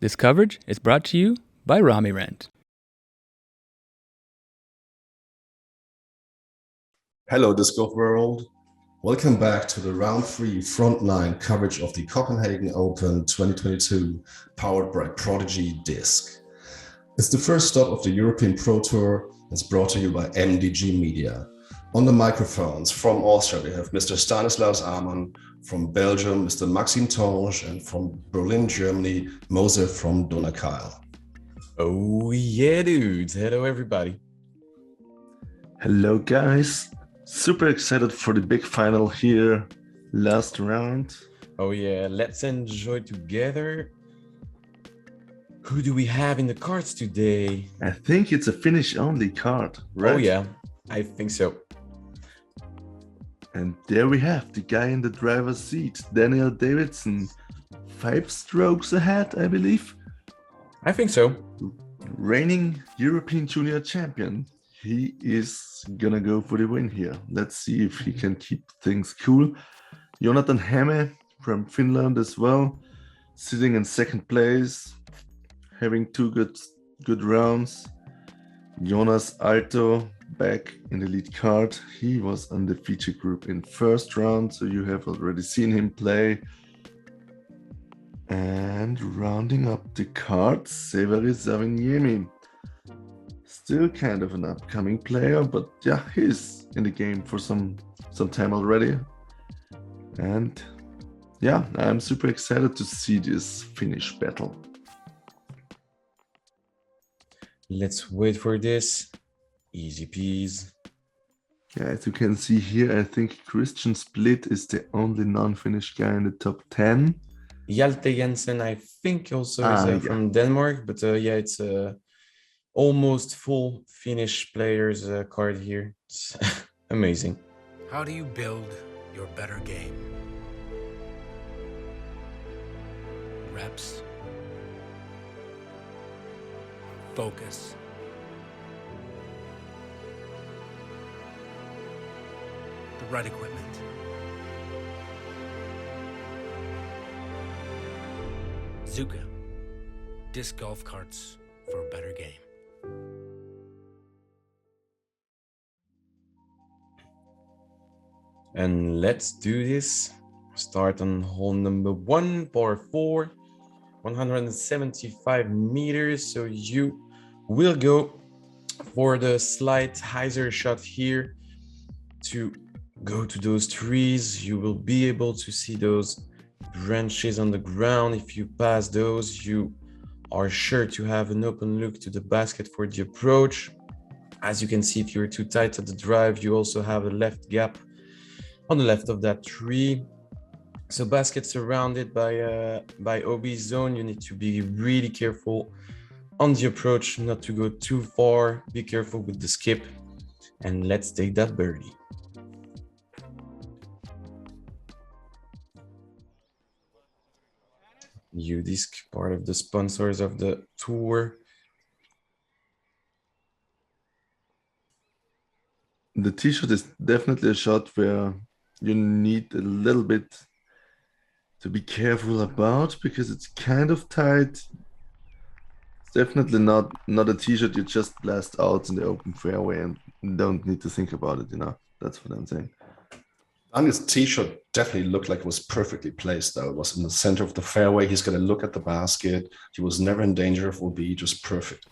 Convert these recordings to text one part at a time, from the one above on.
This coverage is brought to you by Rami Rent. Hello, disc golf world. Welcome back to the round 3 frontline coverage of the Copenhagen Open 2022, powered by Prodigy Disc. It's the first stop of the European Pro Tour. It's brought to you by MDG Media. On the microphones from Austria, we have Mr. Stanislaus Amann, from Belgium, Mr. Maxime, and from Berlin, Germany, Mose from Doerken. Oh yeah, dudes. Hello, everybody. Hello, guys. Super excited for the big final here. Last round. Oh yeah, let's enjoy together. Who do we have in the cards today? I think it's a finish-only card, right? Oh yeah, I think so. And there we have the guy in the driver's seat, Daniel Davidsson. 5 strokes ahead, I believe. I think so. Reigning European Junior Champion. He is gonna go for the win here. Let's see if he can keep things cool. Joonatan Häme from Finland as well, sitting in second place, having 2 good rounds. Joonas Aalto back in the lead card. He was on the feature group in first round, so you have already seen him play. And rounding up the cards, Severi Saviniemi. Still kind of an upcoming player, but yeah, he's in the game for some time already. And yeah, I'm super excited to see this Finnish battle. Let's wait for this. Easy peas. Yeah, as you can see here, I think Christian Split is the only non-Finnish guy in the top 10. Hjalte Jensen, I think, also is from Denmark, but yeah, it's almost full Finnish players card here. It's amazing. How do you build your better game? Reps. Focus. The right equipment. Zuka. Disc golf carts for a better game. And let's do this. Start on hole number 1, par 4, 175 meters. So you will go for the slight hyzer shot here to go to those trees. You will be able to see those branches on the ground. If you pass those, you are sure to have an open look to the basket for the approach. As you can see, if you're too tight at the drive, you also have a left gap on the left of that tree. So basket surrounded by OB zone. You need to be really careful on the approach, not to go too far. Be careful with the skip, and let's take that birdie. UDisc, part of the sponsors of the tour. The t-shirt is definitely a shot where you need a little bit to be careful about, because it's kind of tight. It's definitely not a t-shirt you just blast out in the open fairway and don't need to think about it, you know. That's what I'm saying. Daniel's t-shirt definitely looked like it was perfectly placed, though. It was in the center of the fairway. He's going to look at the basket. He was never in danger of OB, just perfect.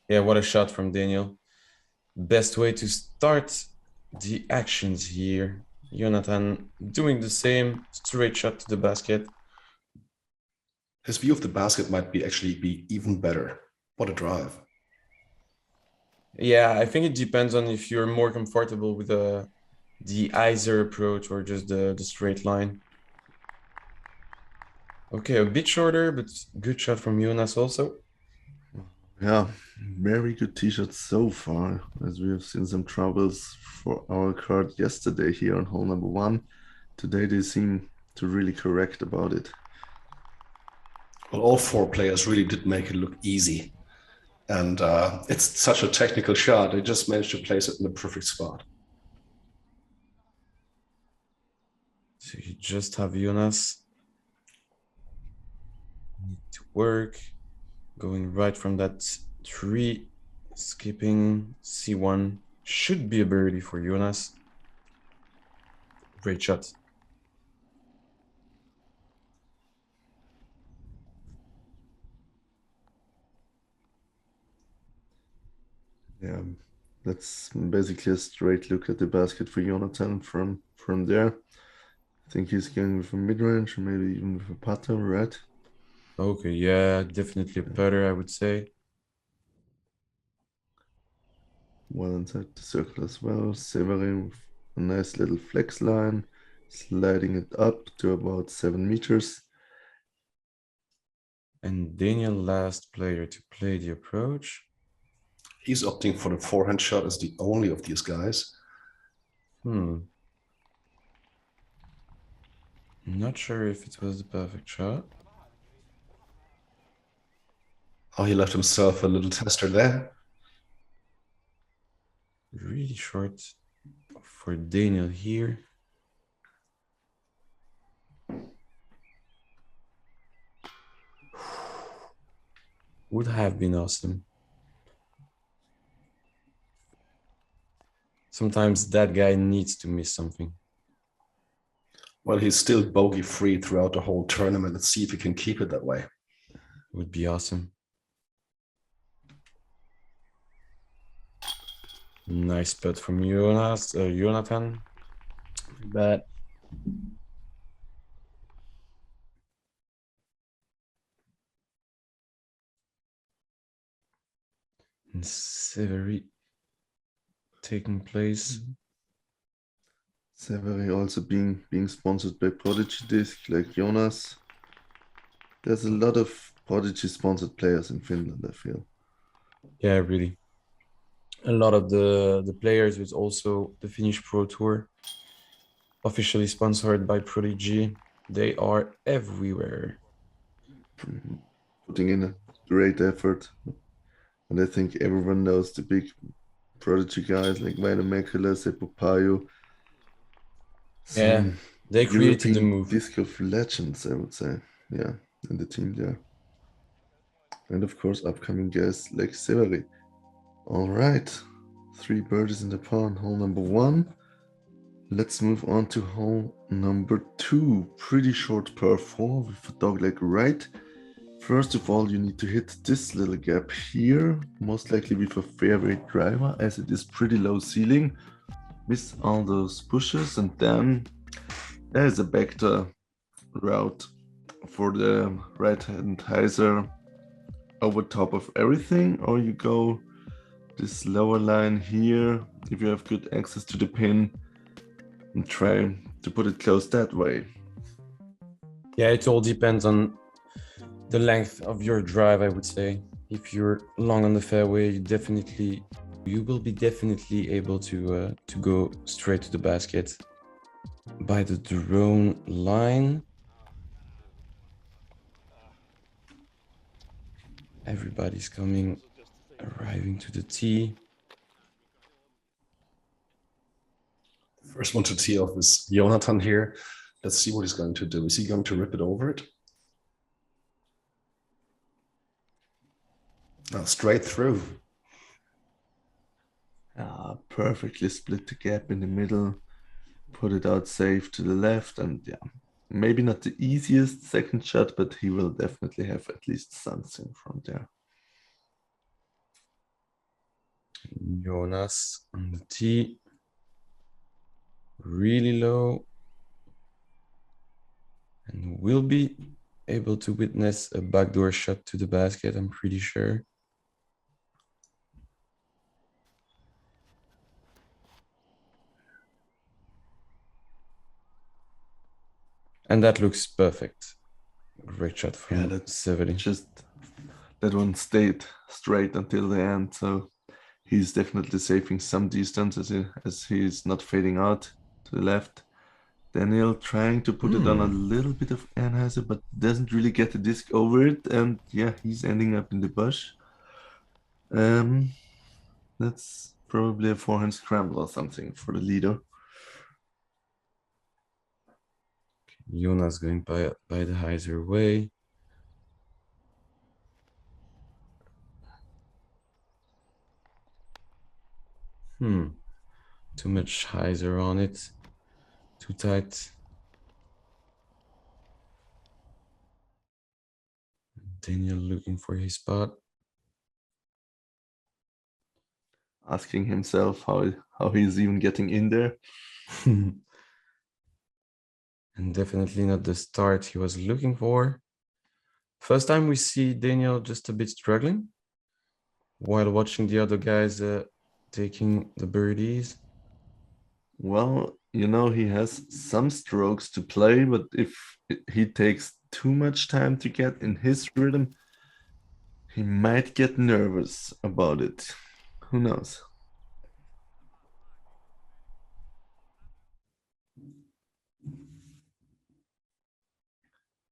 Yeah, what a shot from Daniel. Best way to start the actions here. Joonatan doing the same, straight shot to the basket. His view of the basket might actually be even better. What a drive. Yeah, I think it depends on if you're more comfortable with the hyzer approach or just the straight line. Okay, a bit shorter, but good shot from Joonas also. Yeah, very good t-shirt so far, as we have seen some troubles for our card yesterday here on hole number 1. Today they seem to really correct about it. Well, all 4 players really did make it look easy. And it's such a technical shot. They just managed to place it in the perfect spot. So you just have Joonas. Need to work. Going right from that tree, skipping C1. Should be a birdie for Joonas. Great shot. Yeah, that's basically a straight look at the basket for Joonatan from there. I think he's going with a mid-range or maybe even with a putter, right? Okay, yeah, definitely a putter, I would say. Well inside the circle as well. Severi with a nice little flex line, sliding it up to about 7 meters. And Daniel, last player to play the approach. He's opting for the forehand shot as the only of these guys. Not sure if it was the perfect shot. Oh, he left himself a little tester there. Really short for Daniel here. Would have been awesome. Sometimes that guy needs to miss something. Well, he's still bogey free throughout the whole tournament. Let's see if he can keep it that way. Would be awesome. Nice putt from Joonatan. Bad. And Severi taking place. Severi also being sponsored by Prodigy Disc, like Joonas. There's a lot of Prodigy sponsored players in Finland, I feel. Yeah, really. A lot of the players with also the Finnish Pro Tour, officially sponsored by Prodigy. They are everywhere. Putting in a great effort. And I think everyone knows the big Prodigy guys like Väinämäkelä, Seppo Pajo. Yeah, they created the European move. disc of legends, I would say. Yeah, in the team there. And of course, upcoming guests like Severi. All right, 3 birdies in the pond, hole number 1. Let's move on to hole number 2. Pretty short par 4 with a dogleg right. First of all, you need to hit this little gap here, most likely with a fairway driver, as it is pretty low ceiling. Miss all those bushes, and then there's a backdoor route for the right-hand hyzer over top of everything, or you go this lower line here if you have good access to the pin and try to put it close that way. Yeah, it all depends on the length of your drive, I would say. If you're long on the fairway, you will be definitely able to go straight to the basket. By the drone line, everybody's arriving to the tee. First one to tee off is Joonatan here. Let's see what he's going to do. Is he going to rip it over it? No, straight through. Perfectly split the gap in the middle, put it out safe to the left, and yeah, maybe not the easiest second shot, but he will definitely have at least something from there. Joonas on the tee, really low, and will be able to witness a backdoor shot to the basket, I'm pretty sure. And that looks perfect. Great shot from Severi. Just that one stayed straight until the end, so he's definitely saving some distance as he's not fading out to the left. Daniel trying to put it on a little bit of anhyzer, but doesn't really get the disc over it, and yeah, he's ending up in the bush. That's probably a forehand scramble or something for the leader. Joonas going by the hyzer way. Too much hyzer on it. Too tight. Daniel looking for his spot. Asking himself how he's even getting in there. And definitely not the start he was looking for. First time we see Daniel just a bit struggling while watching the other guys taking the birdies. Well, you know, he has some strokes to play, but if he takes too much time to get in his rhythm, he might get nervous about it. Who knows?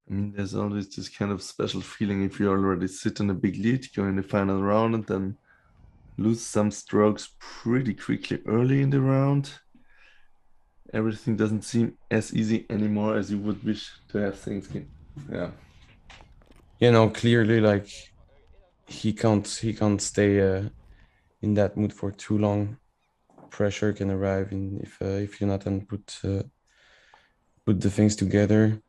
I mean, there's always this kind of special feeling if you already sit in a big lead, go in the final round, and then lose some strokes pretty quickly early in the round. Everything doesn't seem as easy anymore as you would wish to have things. Yeah. You know, clearly, like he can't stay in that mood for too long. Pressure can arrive in if Joonatan put the things together.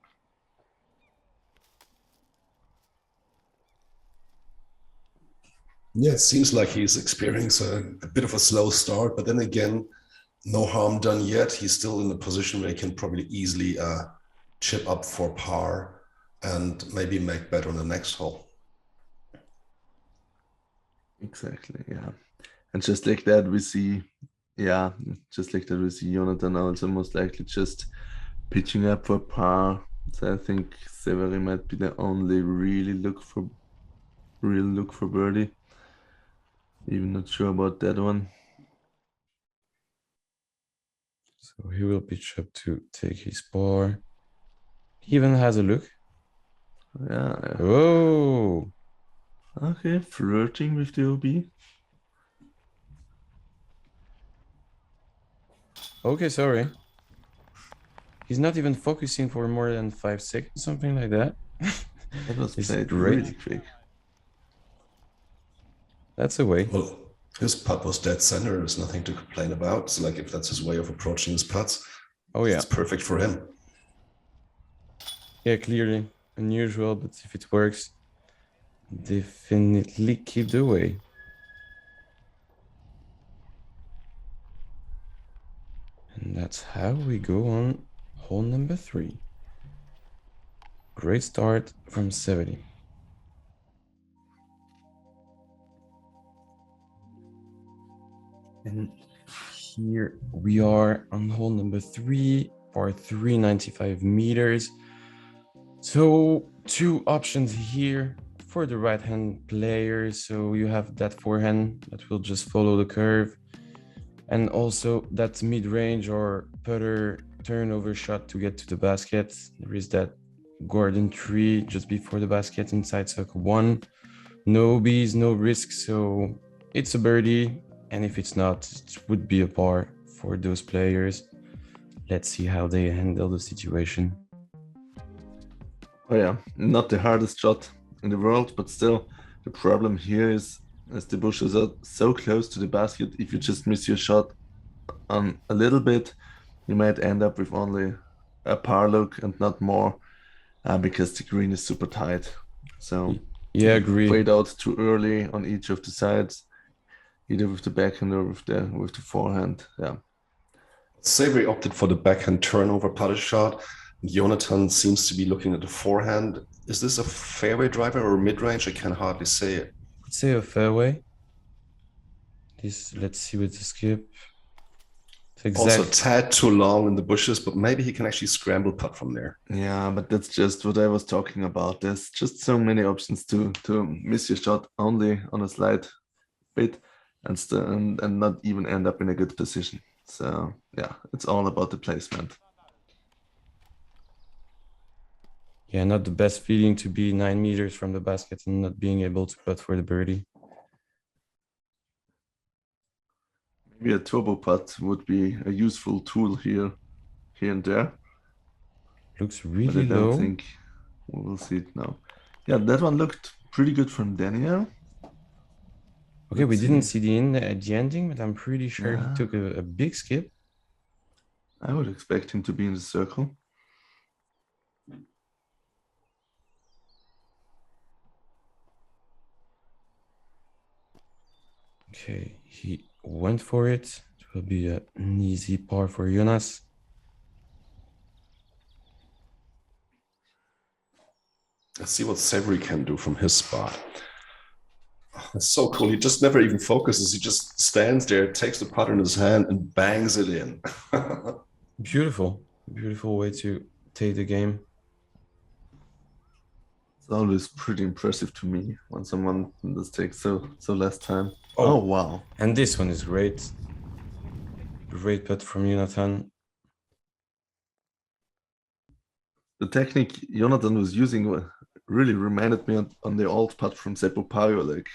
Yeah, it seems like he's experiencing a bit of a slow start, but then again, no harm done yet. He's still in a position where he can probably easily chip up for par and maybe make better on the next hole. Exactly, yeah. And just like that, we see, Joonatan also most likely just pitching up for par. So I think Severi might be the only real look for birdie. Even not sure about that one. So he will pitch up to take his par. He even has a look. Yeah. Oh. Okay, flirting with the OB. Okay, sorry. He's not even focusing for more than 5 seconds, something like that. That was It's played great. really quick. That's a way. Well, his putt was dead center. There's nothing to complain about. So, like, if that's his way of approaching his putts, Oh yeah. it's perfect for him. Yeah, clearly unusual, but if it works, definitely keep the way. And that's how we go on hole number 3. Great start from Severi. And here we are on hole number 3, par 3, 95 meters. So 2 options here for the right-hand players. So you have that forehand that will just follow the curve, and also that mid-range or putter turnover shot to get to the basket. There is that garden tree just before the basket inside circle 1. No Bs, no risk, so it's a birdie, and if it's not, it would be a par for those players. Let's see how they handle the situation. Oh yeah, not the hardest shot in the world, but still, the problem here is as the bushes are so close to the basket, if you just miss your shot on a little bit, you might end up with only a par look and not more, because the green is super tight. So yeah, agree. Fade out too early on each of the sides, either with the backhand or with the forehand. Yeah. Severi opted for the backhand turnover putter shot. Joonatan seems to be looking at the forehand. Is this a fairway driver or mid-range? I can hardly say it. I'd say a fairway. Let's see with the skip. Also a tad too long in the bushes, but maybe he can actually scramble putt from there. Yeah, but that's just what I was talking about. There's just so many options to miss your shot only on a slight bit and not even end up in a good position. So yeah, it's all about the placement. Yeah, not the best feeling to be 9 meters from the basket and not being able to putt for the birdie. Maybe a turbo putt would be a useful tool here and there. Looks But really I don't low. think we will see it now. Yeah, that one looked pretty good from Daniel. Okay, we Let's didn't see. see the ending, but I'm pretty sure he Yeah. took a big skip. I would expect him to be in the circle. Okay, he went for it. It will be an easy par for Joonas. Let's see what Severi can do from his spot. That's so cool. He just never even focuses. He just stands there, takes the putter in his hand, and bangs it in. Beautiful, beautiful way to take the game. It's always pretty impressive to me when someone just takes so less time. Oh wow. And this one is great. Great putt from Joonatan. The technique Joonatan was using really reminded me on the old putt from Seppo Payo, like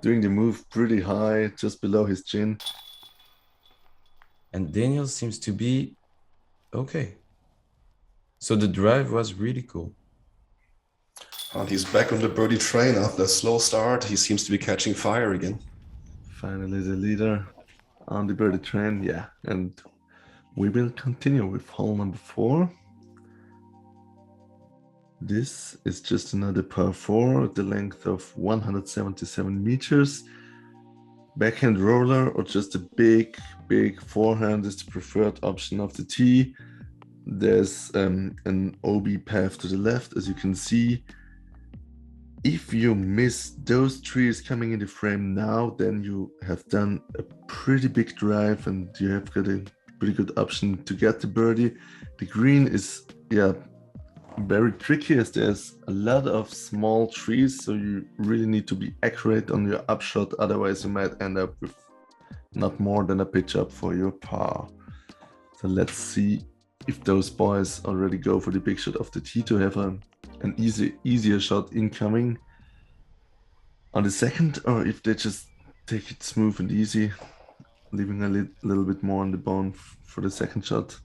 doing the move pretty high, just below his chin. And Daniel seems to be okay. So the drive was really cool. And he's back on the birdie train after a slow start. He seems to be catching fire again. Finally the leader on the birdie train, yeah. And we will continue with hole number 4. This is just another par 4 at the length of 177 meters. Backhand roller or just a big forehand is the preferred option of the tee. There's an OB path to the left, as you can see. If you miss those trees coming in the frame now, then you have done a pretty big drive and you have got a pretty good option to get the birdie. The green is, yeah, very tricky as there's a lot of small trees, so you really need to be accurate on your upshot, otherwise you might end up with not more than a pitch up for your par. So let's see if those boys already go for the big shot of the tee to have an easier shot incoming on the second, or if they just take it smooth and easy, leaving a little bit more on the bone for the second shot.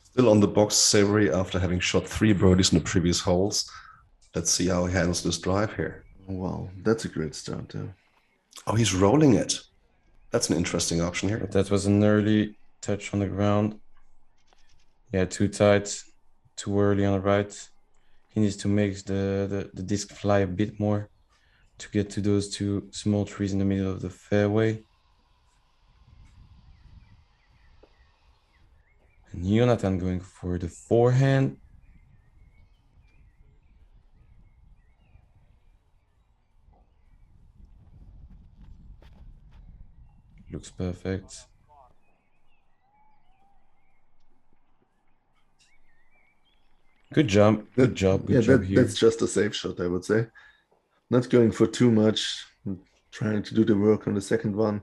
Still on the box, Severi, after having shot 3 birdies in the previous holes. Let's see how he handles this drive here. Wow, that's a great start there. Oh, he's rolling it. That's an interesting option here. But that was an early touch on the ground. Yeah, too tight, too early on the right. He needs to make the disc fly a bit more to get to those 2 small trees in the middle of the fairway. And Joonatan going for the forehand. Looks perfect. Good job. Good job here. That's just a safe shot, I would say. Not going for too much, trying to do the work on the second one.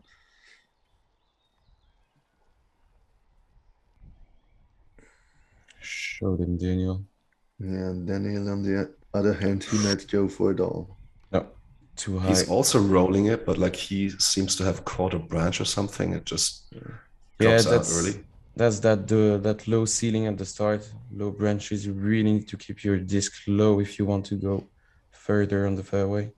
Show them, Daniel. Yeah, Daniel, on the other hand, he might go for it all. No, too high. He's also rolling it, but like he seems to have caught a branch or something. It just drops out early. That's that low ceiling at the start, low branches. You really need to keep your disc low if you want to go further on the fairway.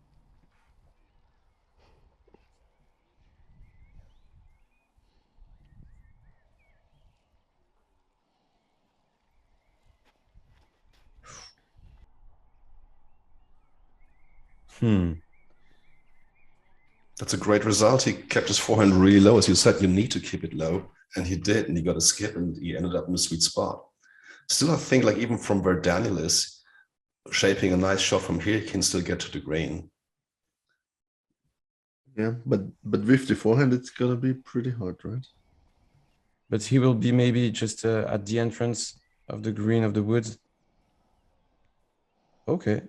That's a great result. He kept his forehand really low. As you said, you need to keep it low. And he did, and he got a skip, and he ended up in a sweet spot. Still, I think, like, even from where Daniel is, shaping a nice shot from here, he can still get to the green. Yeah, but with the forehand, it's gonna be pretty hard, right? But he will be maybe just at the entrance of the green of the woods. Okay.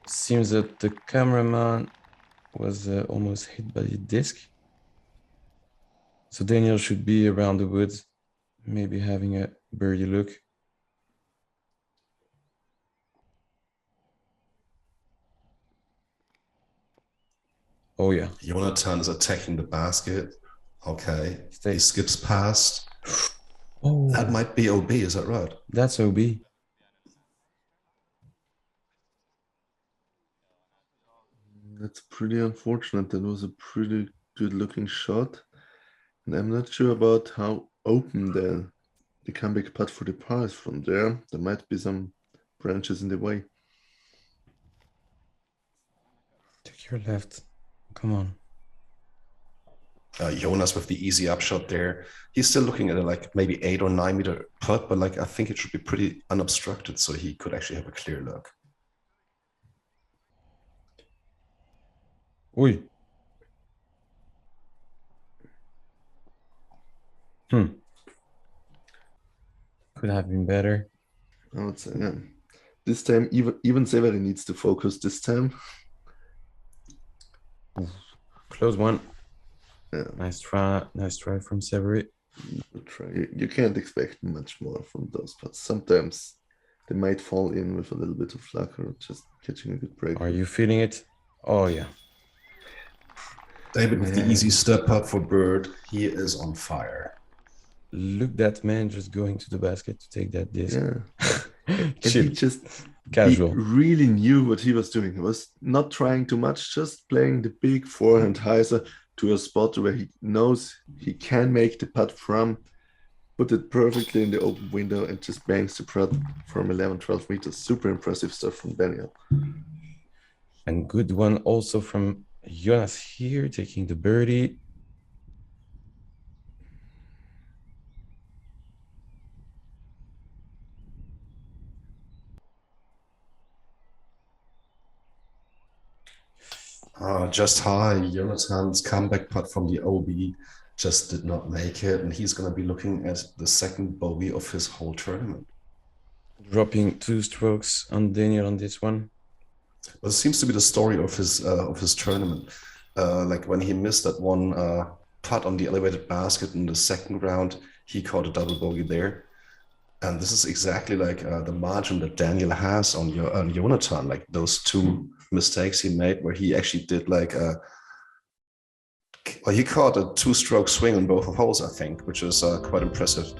Seems that the cameraman was almost hit by the disc. So Daniel should be around the woods, maybe having a birdie look. Oh yeah. Joonatan is attacking the basket. Okay. Stay. He skips past. Oh, That might be OB, is that right? that's OB. That's pretty unfortunate. That was a pretty good looking shot. And I'm not sure about how open the comeback putt for the par is from there. There might be some branches in the way. Take your left. Come on. Joonas with the easy upshot there. He's still looking at a like maybe 8 or 9 meter putt, but like I think it should be pretty unobstructed, so he could actually have a clear look. Ui. Could have been better. I would say, yeah. This time, even Severi needs to focus this time. Close one. Yeah. Nice try from Severi. You can't expect much more from those putts. Sometimes they might fall in with a little bit of luck or just catching a good break. Are you feeling it? Oh yeah. David with the easy step putt for bird. He is on fire. Look, that man just going to the basket to take that disc. Yeah. And Chill. he just Casual. He really knew what he was doing. He was not trying too much, just playing the big forehand hyzer to a spot where he knows he can make the putt from, put it perfectly in the open window and just bangs the putt from 11, 12 meters. Super impressive stuff from Daniel. And good one also from Joonas here, taking the birdie. Just high. Joonatan's comeback putt from the OB just did not make it, and he's going to be looking at the second bogey of his whole tournament. Dropping 2 strokes on Daniel on this one. But it seems to be the story of his tournament. Like when he missed that one putt on the elevated basket in the second round, he caught a double bogey there. And this is exactly like the margin that Daniel has on Joonatan, like those 2 mistakes he made where he actually did like he caught a 2-stroke swing on both holes, I think, which is quite impressive.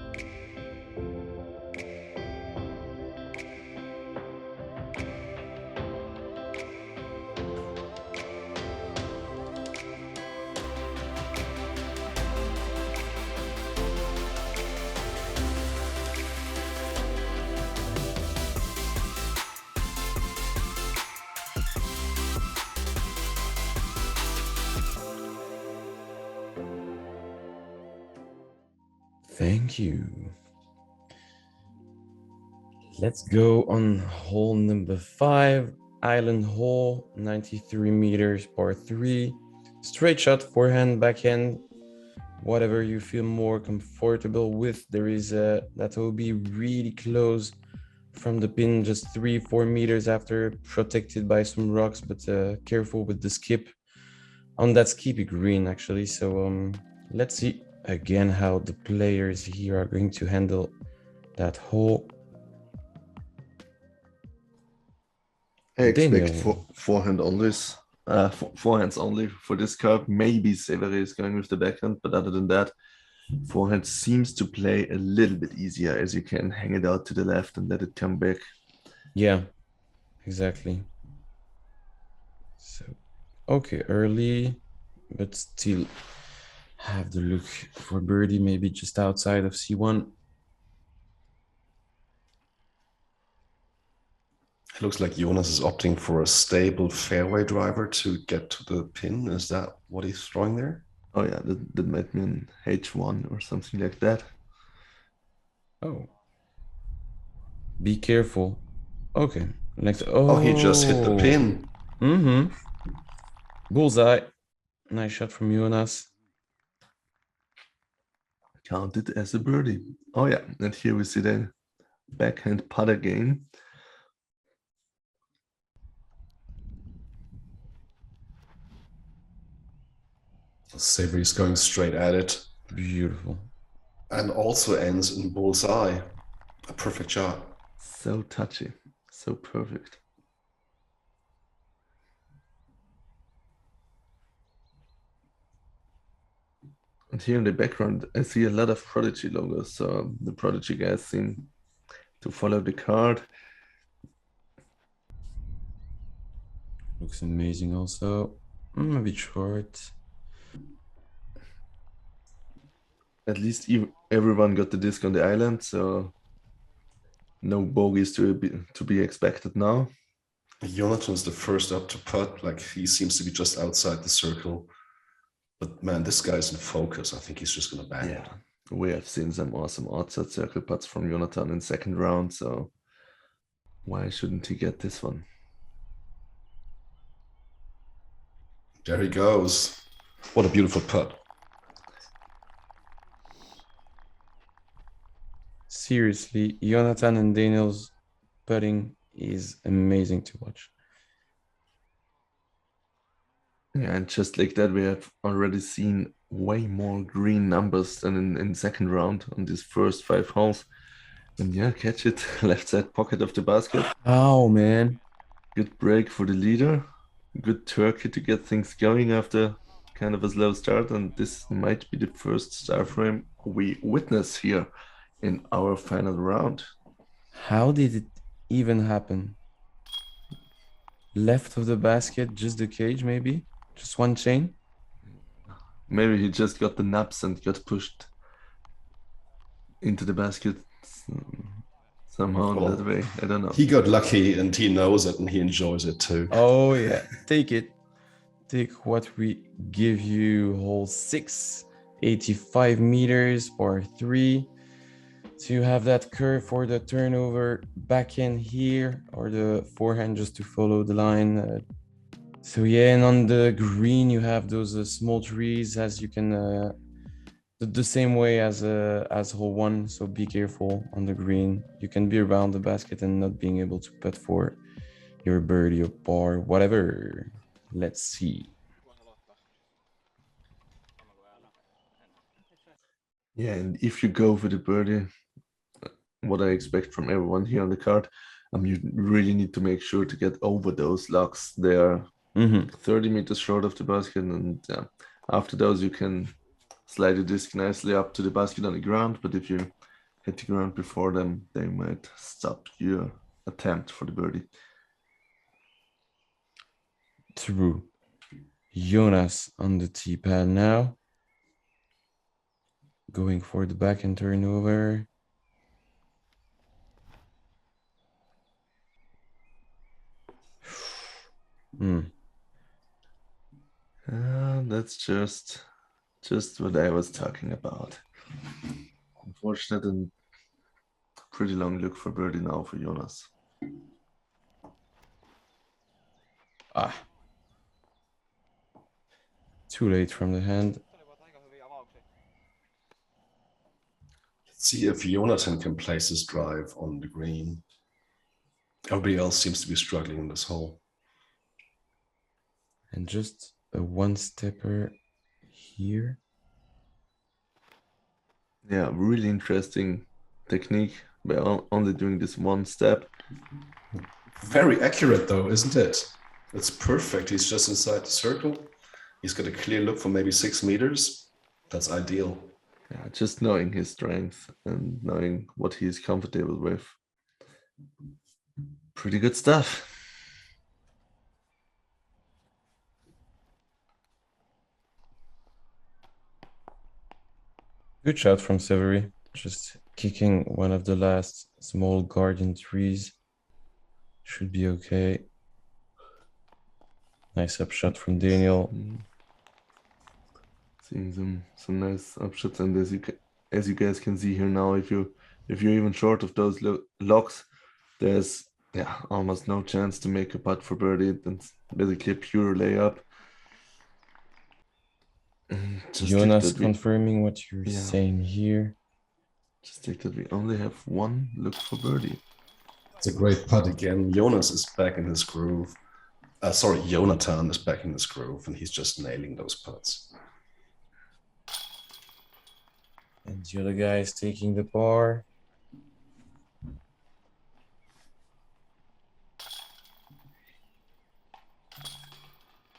Thank you. Let's go on hole number 5, island hole, 93 meters, par 3. Straight shot, forehand, backhand, whatever you feel more comfortable with. There is that will be really close from the pin, just 3-4 meters after, protected by some rocks, but careful with the skip on that skippy green actually. So let's see again how the players here are going to handle that hole. I expect forehand only, forehands only for this curve. Maybe Severi is going with the backhand, but other than that, forehand seems to play a little bit easier as you can hang it out to the left and let it come back. Yeah, exactly. So, okay, early, but still have the look for birdie, maybe just outside of C1. It looks like Joonas is opting for a stable fairway driver to get to the pin. Is that what he's throwing there? Oh yeah, that might mean H1 or something like that. Oh. Be careful. Okay. Next. Oh, he just hit the pin. Mm-hmm. Bullseye. Nice shot from Joonas. Counted as a birdie. Oh yeah, and here we see the backhand putt again. Severi's going straight at it. Beautiful. And also ends in bullseye. A perfect shot. So touchy. So perfect. And here in the background, I see a lot of Prodigy logos. So the Prodigy guys seem to follow the card. Looks amazing also. A bit short. At least everyone got the disc on the island, so no bogeys to be expected now. Joonatan's the first up to putt. Like, he seems to be just outside the circle. But man, this guy's in focus. I think he's just gonna bang it. We have seen some awesome outside circle putts from Joonatan in second round, so why shouldn't he get this one? There he goes. What a beautiful putt. Seriously, Joonatan and Daniel's putting is amazing to watch. Yeah, and just like that, we have already seen way more green numbers than in second round on these first 5 holes. And yeah, catch it, left side pocket of the basket. Oh, man. Good break for the leader. Good turkey to get things going after kind of a slow start. And this might be the first star frame we witness here in our final round. How did it even happen? Left of the basket, just the cage, maybe? Just one chain? Maybe he just got the naps and got pushed into the basket somehow that way. I don't know. He got lucky and he knows it and he enjoys it too. Oh, yeah. Take it. Take what we give you. Hole 6, 85 meters, par 3. So you have that curve for the turnover back in here, or the forehand just to follow the line. So yeah, and on the green you have those small trees, as you can the same way as hole 1. So be careful on the green. You can be around the basket and not being able to putt for your birdie or par, whatever. Let's see. Yeah, and if you go for the birdie, what I expect from everyone here on the card, you really need to make sure to get over those locks. They are 30 meters short of the basket, and after those you can slide the disc nicely up to the basket on the ground, but if you hit the ground before them, they might stop your attempt for the birdie. True. Joonas on the tee pad now. Going for the backhand turnover. That's just what I was talking about. Unfortunate and pretty long look for birdie now for Joonas. Too late from the hand. Let's see if Joonatan can place his drive on the green. Everybody else seems to be struggling in this hole. And just a one-stepper here. Yeah, really interesting technique by only doing this one step. Very accurate though, isn't it? It's perfect. He's just inside the circle. He's got a clear look for maybe 6 meters. That's ideal. Yeah, just knowing his strength and knowing what he's comfortable with. Pretty good stuff. Good shot from Severi. Just kicking one of the last small garden trees. Should be okay. Nice upshot from Daniel. Seeing some nice upshots, and as you guys can see here now, if you're even short of those locks, there's almost no chance to make a putt for birdie. It's basically a pure layup. Joonas confirming what you're saying here. Just take that we only have one look for birdie. It's a great putt again. Joonas is back in his groove. Joonatan is back in his groove, and he's just nailing those putts. And the other guy is taking the par.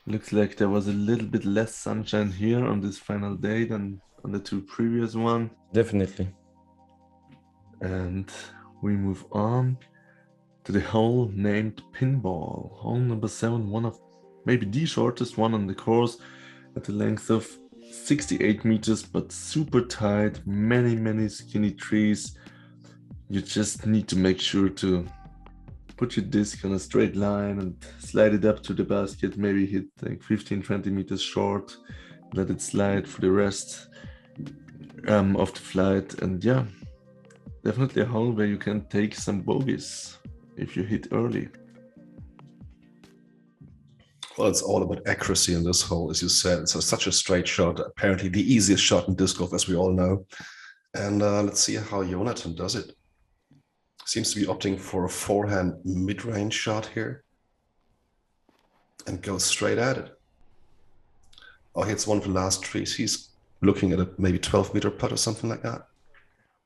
Looks like there was a little bit less sunshine here on this final day than on the 2 previous ones. Definitely. And we move on to the hole named Pinball. Hole number 7, one of maybe the shortest one on the course at a length of 68 meters, but super tight, many skinny trees. You just need to make sure to put your disc on a straight line and slide it up to the basket, maybe hit like 15-20 meters short, let it slide for the rest of the flight. And yeah, definitely a hole where you can take some bogeys if you hit early. Well, it's all about accuracy in this hole, as you said. It's such a straight shot, apparently the easiest shot in disc golf, as we all know. And let's see how Joonatan does it. Seems to be opting for a forehand mid-range shot here and goes straight at it. Oh, hits one of the last trees. He's looking at a maybe 12-meter putt or something like that.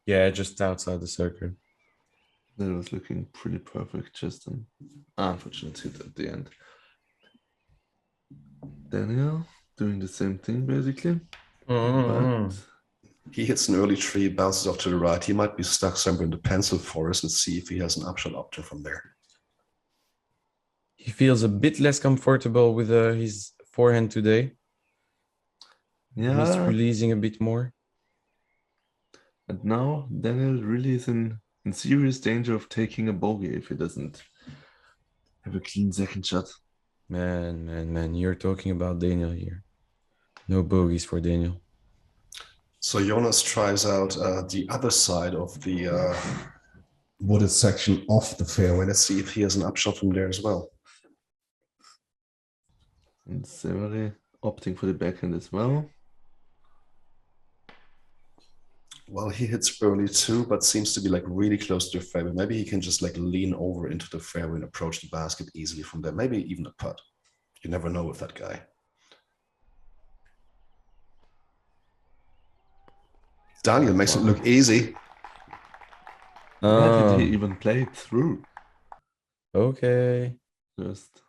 Yeah, just outside the circle. That was looking pretty perfect, just an unfortunate hit at the end. Daniel doing the same thing basically. But he hits an early tree, bounces off to the right. He might be stuck somewhere in the pencil forest and see if he has an upshot option from there. He feels a bit less comfortable with his forehand today. yeah, He's releasing a bit more. and now Daniel really is in serious danger of taking a bogey if he doesn't have a clean second shot. Man, you're talking about Daniel here. No bogeys for Daniel. So Joonas tries out the other side of the wooded section off the fairway. Let's see if he has an upshot from there as well. And Severi opting for the backhand as well. Well, he hits early too, but seems to be like really close to the fairway. Maybe he can just like lean over into the fairway and approach the basket easily from there. Maybe even a putt. You never know with that guy. Daniel makes it look easy. Where did he even play it through? Okay. Just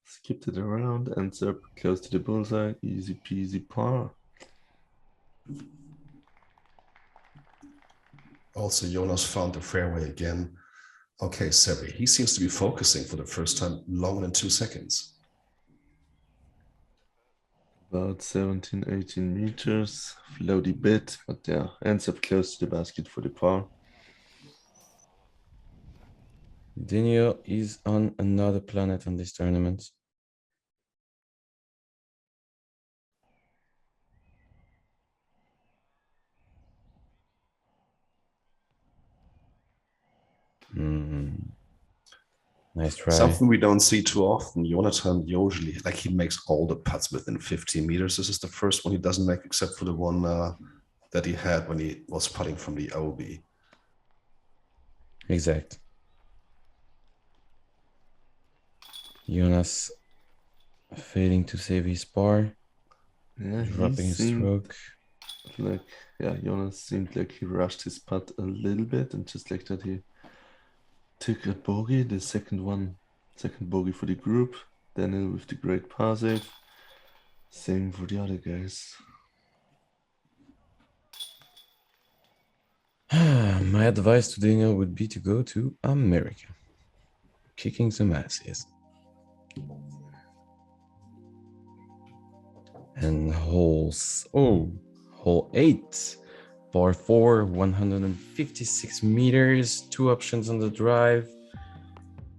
skipped it around, ends up close to the bullseye, easy peasy par. Also, Joonas found the fairway again. Okay, Severi, he seems to be focusing for the first time longer than 2 seconds. About 17-18 meters, floaty bit, but yeah, ends up close to the basket for the par. Daniel is on another planet on this tournament. Nice try. Something we don't see too often. Joonatan usually, like he makes all the putts within 15 meters. This is the first one he doesn't make, except for the one that he had when he was putting from the OB. Exact. Joonas failing to save his par. Yeah, Dropping his stroke. Like, yeah, Joonas seemed like he rushed his putt a little bit, and just like that he took a bogey, the second bogey for the group. Daniel with the great par save. Same for the other guys. My advice to Daniel would be to go to America. Kicking some asses. And hole 8. Par 4, 156 meters, 2 options on the drive.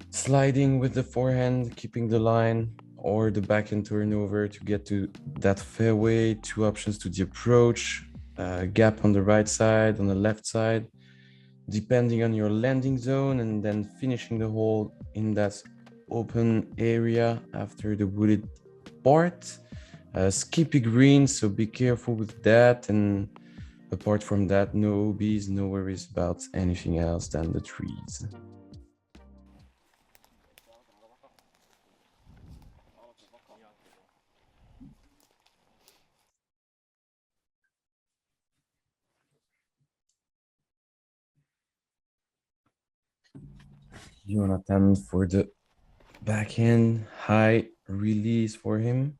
Sliding with the forehand, keeping the line, or the backhand turnover to get to that fairway. 2 options to the approach. Gap on the right side, on the left side, depending on your landing zone, and then finishing the hole in that open area after the wooded part. Skippy green, so be careful with that. And apart from that, no OBs, no worries about anything else than the trees. Joonatan for the backhand, high release for him.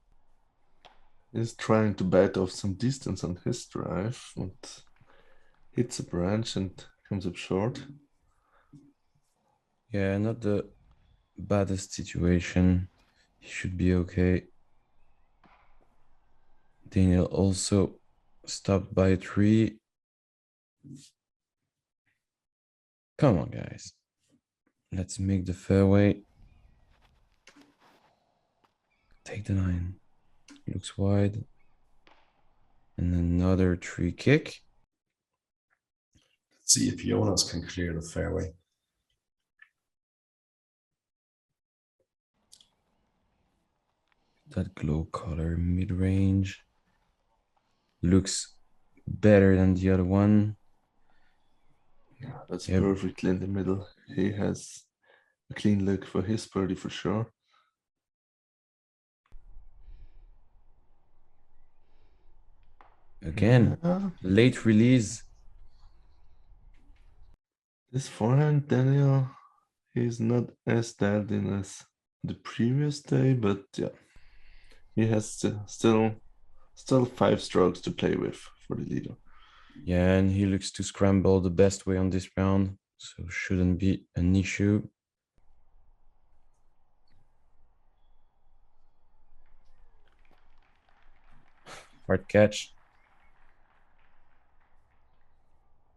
He's trying to bite off some distance on his drive, and hits a branch and comes up short. Yeah, not the baddest situation. He should be okay. Daniel also stopped by a tree. Come on, guys. Let's make the fairway. Take the 9. Looks wide. And another tree kick. Let's see if Joonas can clear the fairway. That glow color mid-range looks better than the other one. Yeah, that's Yep. perfectly in the middle. He has a clean look for his birdie for sure. Again, Yeah, late release. this forehand, Daniel, he's not as dialed in as the previous day, but yeah, he has still 5 strokes to play with for the leader. Yeah, and he looks to scramble the best way on this round, so shouldn't be an issue. Hard catch.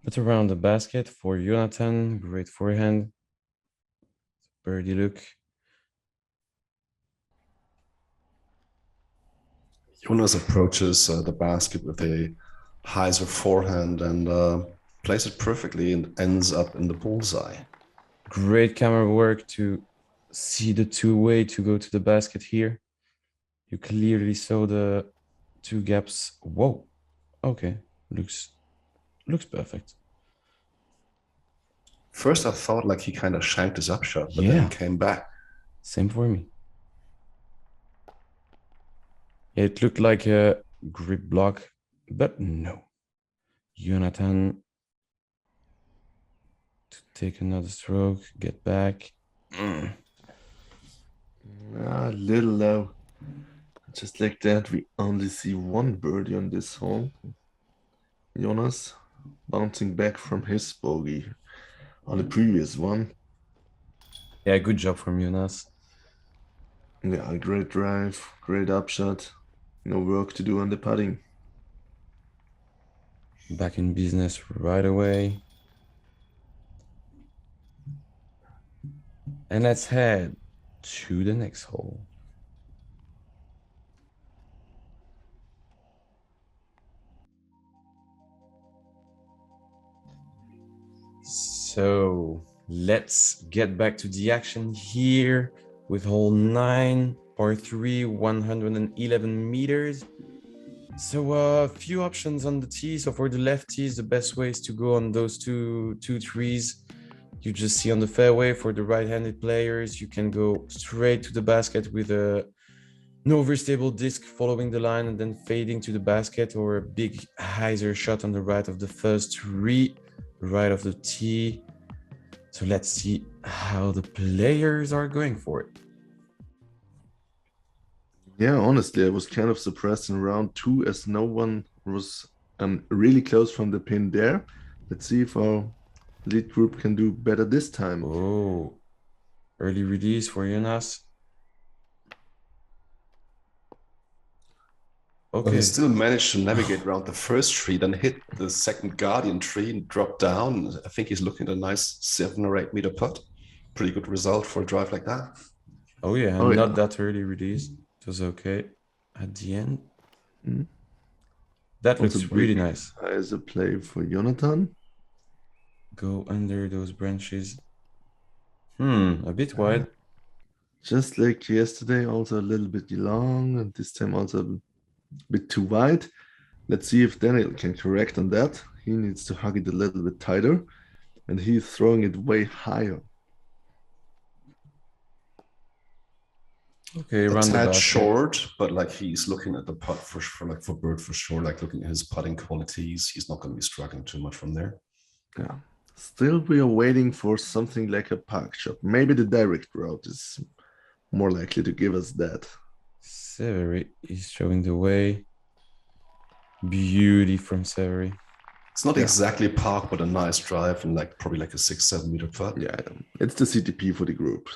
But around the basket for Joonatan. Great forehand. Birdie look. Joonas approaches the basket with a hyzer forehand and plays it perfectly and ends up in the bullseye. Great camera work to see the two-way to go to the basket here. You clearly saw the 2 gaps. Whoa. Okay. Looks perfect. First, I thought like he kind of shanked his upshot, but Yeah. then he came back. Same for me. It looked like a grip block, but no. Joonatan to take another stroke, get back. A little low. Just like that, we only see 1 birdie on this hole. Joonas bouncing back from his bogey on the previous one. Yeah, good job from Joonas. Yeah, great drive, great upshot. No work to do on the putting. Back in business right away. And let's head to the next hole. So let's get back to the action here with hole 9, par 3, 111 meters. So a few options on the tee. So for the lefties, the best way is to go on those two trees you just see on the fairway. For the right-handed players, you can go straight to the basket with a no overstable disc following the line and then fading to the basket, or a big hyzer shot on the right of the first tree, right of the tee. So let's see how the players are going for it. Yeah, honestly, I was kind of surprised in round 2 as no one was really close from the pin there. Let's see if our lead group can do better this time. Oh, early release for Joonas. Well, Okay. he still managed to navigate around the first tree, then hit the second guardian tree and drop down. I think he's looking at a nice 7 or 8 meter putt. Pretty good result for a drive like that. Oh yeah, Oh, not yeah. that early release. It was okay at the end. Mm. That Also looks really nice. As a play for Joonatan. Go under those branches. A bit wide. Just like yesterday, also a little bit long, and this time also a bit too wide. Let's see if Daniel can correct on that. He needs to hug it a little bit tighter, and he's throwing it way higher. Okay, A around the tad basket. short, but like he's looking at the putt for Bird for sure. Like looking at his putting qualities, he's not going to be struggling too much from there. Yeah. Still, we are waiting for something like a park shot. Maybe the direct route is more likely to give us that. Severi is showing the way. Beauty from Severi. It's not exactly park, but a nice drive and like probably like a 6-7 meter putt. Yeah, it's the CTP for the group.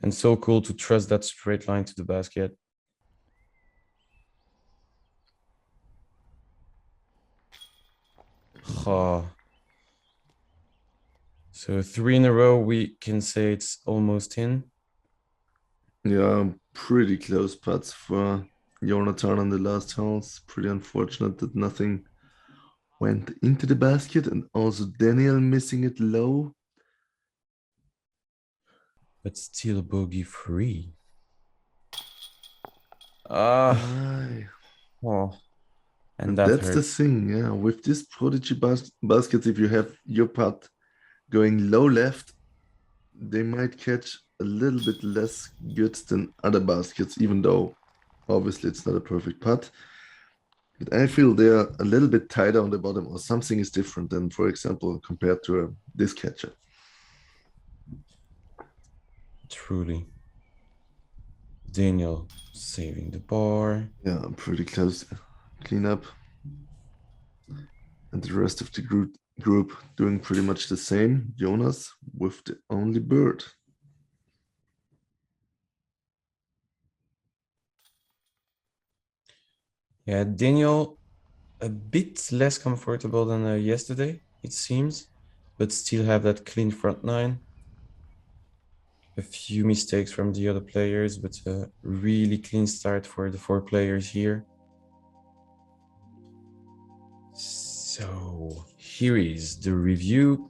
And so cool to trust that straight line to the basket. Oh. So 3 in a row, we can say it's almost in. Yeah, pretty close putts for Joonatan on the last house. Pretty unfortunate that nothing went into the basket, and also Daniel missing it low. But still bogey free. Ah, Aye. oh. And And that that's the hurts. thing, yeah. With this Prodigy baskets, if you have your putt going low left, they might catch a little bit less good than other baskets, even though obviously it's not a perfect putt. But I feel they're a little bit tighter on the bottom, or something is different than, for example, compared to a disc catcher. Truly. Daniel saving the bar. Yeah, I'm pretty close. Clean up. And the rest of the group doing pretty much the same. Joonas with the only bird. Yeah, Daniel a bit less comfortable than yesterday, it seems, but still have that clean front nine. A few mistakes from the other players, but a really clean start for the 4 players here. So here is the review.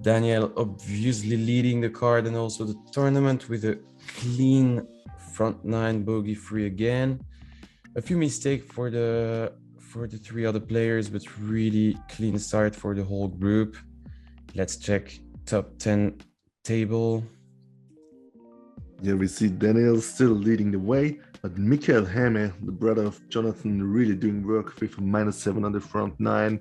Daniel obviously leading the card and also the tournament with a clean front nine, bogey free again. A few mistakes for the 3 other players, but really clean start for the whole group. Let's check top 10 table. Yeah, we see Daniel still leading the way, but Mikael Häme, the brother of Joonatan, really doing work with a -7 on the front nine.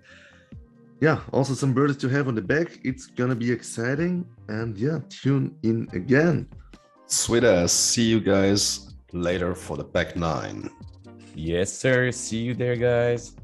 Yeah, also some birdies to have on the back. It's gonna be exciting, and yeah, tune in again. Sweet ass. See you guys later for the back nine. Yes, sir. See you there, guys.